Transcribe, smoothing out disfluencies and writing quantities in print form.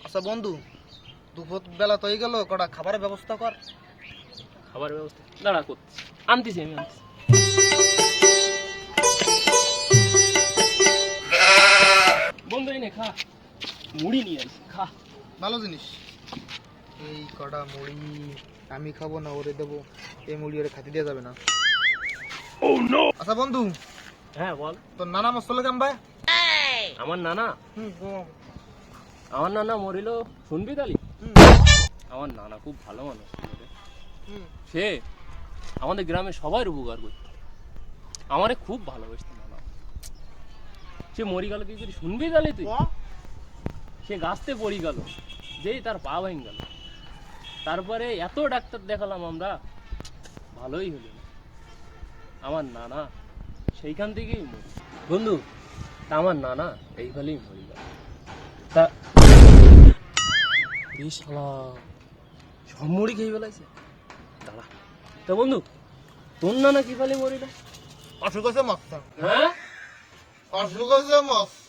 আচ্ছা বন্ধু, দুপুর বেলা তো হয়ে গেল, কটা খাবারের ব্যবস্থা কর। খাবার ব্যবস্থা দাঁড়া করছি, আনতেছি আমি আনতেছি। বন্ধু এই নে খা, মুড়ি নিয়ে আসি খা। ভালো জিনিস। এই কটা মুড়ি আমি খাবো না ওরে দেবো, এই মুড়ি ওরে খাতে দেওয়া যাবে না। আচ্ছা বন্ধু, হ্যাঁ বল। তোর নানা মস্তলে কেম ভাই? আমার নানা আমার নানা মরিল শুনবি তালি। আমার নানা খুব ভালো মানুষ ছিল রে। সে আমাদের গ্রামে সবার উপকার করত, আমারে খুব ভালোবাসত নানা। সে মরি গেল কি করে শুনবি তালি তুই? সে গাছতে পড়ি গেল, যেই তার পা ভেঙে গেল। তারপরে এত ডাক্তার দেখালাম আমরা, ভালোই হলো না। আমার নানা সেইখান থেকেই মরি বন্ধু। তা আমার নানা এইভাবেই মরি গেল। তা শালা সব মুড়ি খেয়ে ফেলাইছে। দাঁড়া, তা বন্ধু তোর নানা কি ফালে মরিল? অসুখ আছে মস্ত, হ্যাঁ অসুখ আছে মস্ত।